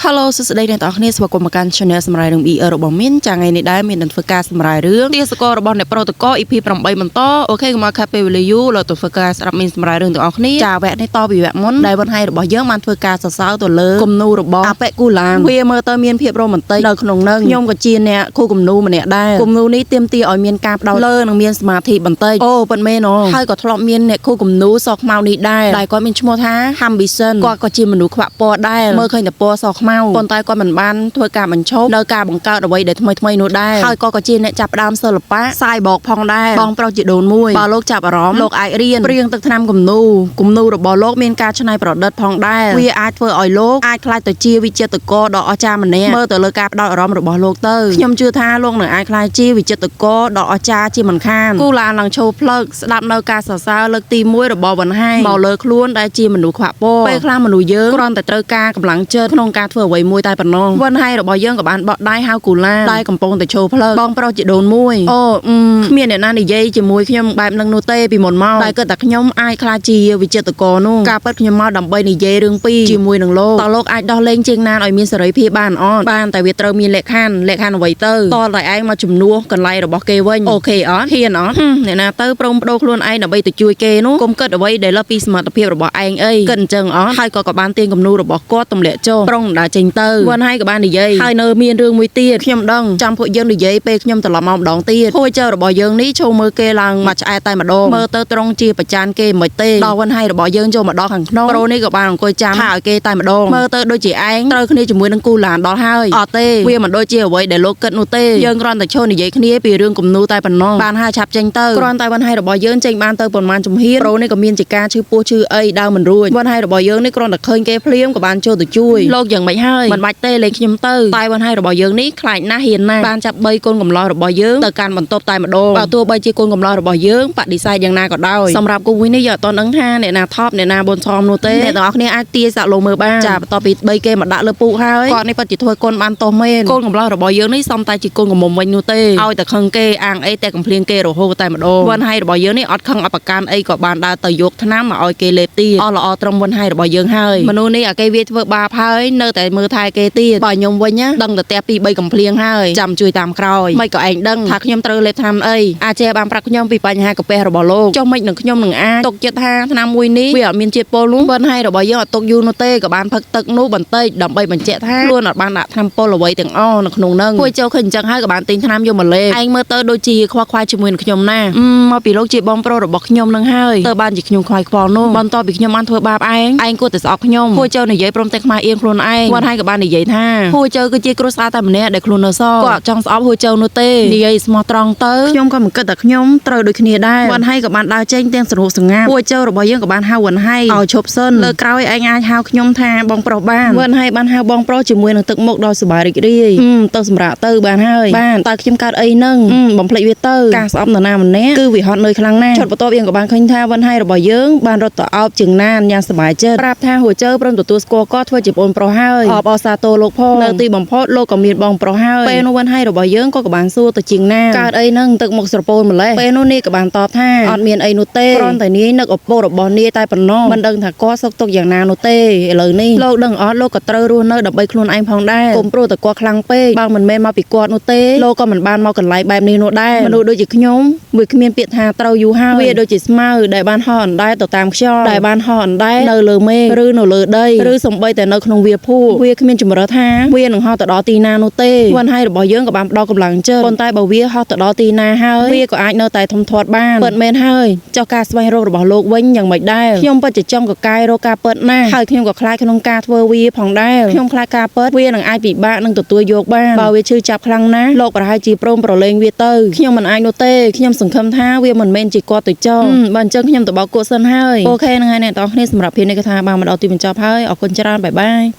Hello សួស្តីអ្នកទាំងអស់គ្នាស្វាគមន៍មកកាន់ Channel សម្រាប់រឿង BR របស់មីនចាថ្ងៃនេះដែរមាននឹងធ្វើការសម្រាប់រឿងទាសកលរបស់អ្នកប្រូតូកល EP 8បន្តអូខេកុំឲ្យខាត់ពេលវេលាយូរលោកទៅធ្វើការស្ដាប់មីនសម្រាប់រឿងទាំងអស់គ្នាចាវគ្គនេះតពីវគ្គមុនដែលវណ្ណហៃរបស់យើងបានធ្វើការសរសើរទៅលើគំនូររបស់អាប៉ែគូឡានវាមើលទៅមានភាពរ៉ូម៉ាន់ទិកនៅក្នុងនឹងខ្ញុំក៏ជាអ្នកគូគំនូរម្នាក់ដែរគំនូរនេះទាមទារឲ្យមានការផ្ដោតលើនិងមានសមាធិបន្តិចអូប៉ុន្មានហើយក៏ធ្លាប់មានអ្នកគូគំនូរសខ្មៅនេះដែរគាត់មានឈ្មោះថា Ambition គាត់ក៏ជាមនុស្សខ្វាក់ពណ៌ដែរមើលឃើញតែពណ៌សខ្មៅប៉ុន្តែគាត់មិនបានធ្វើការបញ្ឈប់នៅការបង្កើតអ្វីដែលថ្មីនោះដែរហើយក៏ជាអ្នកចាប់ផ្ដើមសិល្បៈសាយបោកផងដែរបងប្រុសជីដូនមួយបើលោកចាប់អារម្មណ៍លោកអាចរៀនព្រៀងទឹកថ្នាំគំនូររបស់លោកមានការច្នៃប្រឌិតផងដែរវាអាចធ្វើឲ្យលោកអាចខ្លាចទៅជាវិចិត្រករដ៏អស្ចារ្យម្នាក់មើលទៅលើការផ្ដោតអារម្មណ៍របស់លោកទៅខ្ញុំជឿថាលោកនឹងអាចខ្លាចជាវិចិត្រករដ៏អស្ចារ្យជាមិនខានគូឡានឡើងឈោផ្លឹកស្ដាប់នៅការសរសើរលើកទី1របស់វណ្ណហៃមកលើខ្លួនដែលជាមនុស្សខ្វាក់ពណ៌ពេលខ្លះមនុស្សយើងគ្រាន់តែត្រូវការកម្លាំងចិត្តក្នុងការធ្វើអ្វីមួយតែប៉ុណ្ណោះវណ្ណហៃរបស់យើងក៏បានបកដៃហៅគូឡានដែលកំពុងតែឈោផ្លូវបងប្រុសជីដូនមួយគ្មានអ្នកណានិយាយជាមួយខ្ញុំបែបនឹងនោះទេពីមុនមកតែគិតថាខ្ញុំអាចខ្លាចជាវិចិត្រករនោះការពិតខ្ញុំមកដើម្បីនិយាយរឿងពីរជាមួយនឹងលោកតើលោកអាចដោះលែងជាងណាឲ្យមានសេរីភាពបានអត់បានតែវាត្រូវមានលក្ខខណ្ឌអ្វីទៅតតែឯងមកជំនួសកន្លែងរបស់គេវិញអូខេអត់ហ៊ានអត់អ្នកណាទៅព្រមបដូរខ្លួនឯងដើម្បីទៅជួយគេនោះកុំគិតអ្វីដែលលើពីសមត្ថភាពរបស់ឯងអីគិតអញ្ចឹងអត់ហើយក៏បានទាញគំនូររបស់គាត់ទម្លាក់ចុះប្រុងដើរចេញទៅវណ្ណហៃក៏បាននិយាយហើយនៅមានរឿងមួយទៀតខ្ញុំដឹងចាំពួកយើងនិយាយពេលខ្ញុំត្រឡប់មកម្ដងទៀតហួយចៅរបស់យើងនេះចូលមើលគេឡើងមកឆ្អែតតែម្ដងមើលទៅត្រង់ជាប្រចានគេមិនទេដល់វណ្ណហៃរបស់យើងចូលមកដល់ខាងក្នុងប្រូនេះក៏បានអង្គុយចាំថាឲ្យគេតែម្ដងមើលទៅដូចជាឯងត្រូវគ្នាជាមួយនឹងគូឡានដល់ហើយអត់ទេវាមិនដូចជាអ្វីដែលលោកគិតនោះទេយើងគ្រាន់តែឈរនិយាយគ្នាពីរឿងគំនូរតែប៉ុណ្ណោះបានហើយឆាប់ចេញទៅគ្រាន់តែវណ្ណហៃរបស់យើងចេញបានទៅប្រហែលជំហានប្រូនេះក៏មានជាការឈឺពោះឈឺអីដើមមិនរួចវណ្ណហៃរបស់យើងនេះគ្រាន់តែឃើញគេភ្លាមក៏បានចូលទៅជួយលោកយ៉ាងម៉េចហើយមិនបាច់ទេលេងខ្ញុំទៅតែវណ្ណហៃរបស់យើងនេះខ្លាចណាស់ហ៊ានណាស់បានចាប់3កូនកំឡោះរបស់យើងទៅកាន់បន្ទប់តែម្ដងបើទោះបីជាកូនកំឡោះរបស់យើងបដិសេធយ៉ាងណាក៏ដោយសម្រាប់គូនេះយើងអត់ទាន់ដឹងថាអ្នកណាថប់អ្នកណាបនឆោមនោះទេអ្នកទាំងអស់គ្នាអាចទាយសាក់លោមើលបានចាបន្ទាប់ពី3គេមកដាក់លើពូកហើយគាត់នេះពិតជាធ្វើកូនបានតោះមែនកូនកំឡោះរបស់យើងនេះសំតែជាកូនកមុំវិញនោះទេឲ្យតែខឹងគេអាងអីតែកំភ្លៀងគេរហូតតែម្ដងវណ្ណហៃរបស់យើងនេះអត់ខឹងអត់ប្រកាន់អីក៏បានដើរទៅយកថ្នាំមកឲ្យគេលេបទៀតអស់ល្អត្រឹមវណ្ណហៃរបស់យើងហើយមនុស្សនេះអាគេវាធ្វើបាបហើយនៅតែមើលថែគេទៀតបើខ្ញុំវិញណាដឹងតែ2 3កំភ្លៀងហើយចាំជួយតាមក្រោយមិនក៏ឯងដឹងថាខ្ញុំត្រូវលេបថ្នាំអីអាចបានប្រាប់ខ្ញុំពីបញ្ហាកាពះរបស់លោកចុះមិននឹងខ្ញុំនឹងអាចទុកចិត្តថាថ្នាំមួយនេះវាអត់មានជាតិពុលនោះវណ្ណហៃរបស់យើងអត់ទុកយូរនោះទេក៏បានផឹកទឹកនោះបន្តិចដើម្បីបញ្ជាក់ថាខ្លួនអត់បានដាក់ថ្នាំពុលអ្វីទាំងអស់នៅក្នុងនឹងគួយចូលឃើញអញ្ចឹងហើយក៏បានទិញថ្នាំយកមកលេបឯងមើលទៅដូចជាខ្វល់ខ្វាយជាមួយនឹងខ្ញុំណាមកពីលោកជាបងប្រុសរបស់ខ្ញុំនឹងហើយតើបានជាខ្ញុំខ្វាយខ្វល់នោះបន្ទាប់ពីខ្ញុំបានធ្វើបាបឯងគួរតែស្អប់ខ្ញុំគួយចូលនិយាយព្រមទាំងខ្មាស់អៀងខ្លួនឯងវណ្ណហៃក៏បាននិយាយថាគួយចូលគឺជាគ្រួសារតែម្នាក់ដែលខ្លួននៅសល់គាត់ចង់ស្អប់ហួយចូលនោះទេនិយាយស្មោះត្រង់ទៅខ្ញុំក៏មិនគិតថាខ្ញុំត្រូវដូចគ្នាដែរវណ្ណហៃក៏បានដើរចេញទាំងសរុបសងាប់ហួយចូលរបស់យើងក៏បានហៅវណ្ណហៃឲ្យឈប់សិនលើក្រោយឯងអាចហៅខ្ញុំថាបងប្រុសបានវណ្ណហៃបានហៅបងប្រុសជាមួយនឹងទឹកមុខដ៏សប្បាយរីករាយទៅសម្រាប់ទៅបានហើយបានតើខ្ញុំកើតអីនឹងបំភ្លេចវាទៅការស្អប់នរណាម្នាក់គឺវាហត់នឿយខ្លាំងណាស់ឈុតបន្ទាប់យើងក៏បានឃើញថាវណ្ណហៃរបស់យើងបានរត់ទៅអោបជើងណានយ៉ាងសប្បាយចិត្តប្រាប់ថាហួយចូលព្រមទទួលស្គាល់គាត់ធ្វើជាបងប្រុសហើយអបអសាទរលោកផងនៅទីបំផុតលោកក៏មានបងប្រុសហើយពេលនោះវណ្ណហៃរបស់យើងក៏បានសួរទៅជាងណាកើតអីនឹងទឹកមុខស្រពោនម្លេះពេលនោះនាយក៏បានតបថាអត់មានអីនោះទេគ្រាន់តែនាយនឹកឪពុករបស់នាយតែប៉ុណ្ណោះមិនដឹងថាគាត់សុខទុក្ខយ៉ាងណានោះទេឥឡូវនេះលោកដឹងអត់លោកក៏ត្រូវរស់នៅដើម្បីខ្លួនឯងផងដែរកុំព្រោះតែគាត់ខ្លាំងពេកបើមិនមែនមកពីគាត់នោះទេលោកក៏មិនបានមកកន្លែងបែបនេះនោះដែរមនុស្សដូចជាខ្ញុំវាគ្មានពាក្យថាត្រូវយូរហើយវាដូចជាស្មៅដែលបានហោះអណ្ដែតទៅតាមខ្យល់ដែលបានហោះអណ្ដែតនៅលើមេឃឬនៅលើដីឬសំបីតែនៅក្នុងវាលភក់វាគ្មានជំរឿថាវានឹងហោះទៅដល់ទីណានោះទេវណ្ណហៃរបស់យើងក៏បានផ្ដល់កម្លាំងចិត្តប៉ុន្តែបើវាហោះទៅដល់ទីណាហើយវាក៏អាចនៅតែធំធាត់បានពិតមែនហើយចុះការស្វែងរករបស់លោកវិញយ៉ាងម៉េចដែរខ្ញុំពិតជាចង់កកាយរកការពិតណាស់ហើយខ្ញុំក៏ខ្លាចក្នុងការធ្វើវាផងដែរខ្ញុំខ្លាចការពិតវានឹងអាចពិបាកនឹងទទួលយកបានបើវាឈឺចាប់ខ្លាំងណាស់លោកប្រហែលជាព្រមប្រឡែងវាទៅខ្ញុំមិនអាចនោះទេខ្ញុំសង្ឃឹមថាវាមិនមែនជាគាត់ទៅចោលបើអញ្ចឹងខ្ញុំទៅបោកគក់សិនហើយអូខេហ្នឹងហើយអ្នកទាំងអស់គ្នាសម្រាប់ភាគនេះគឺថាបានមកដល់ទីបញ្ចប់ហើយអរគុណច្រើនបាយបាយ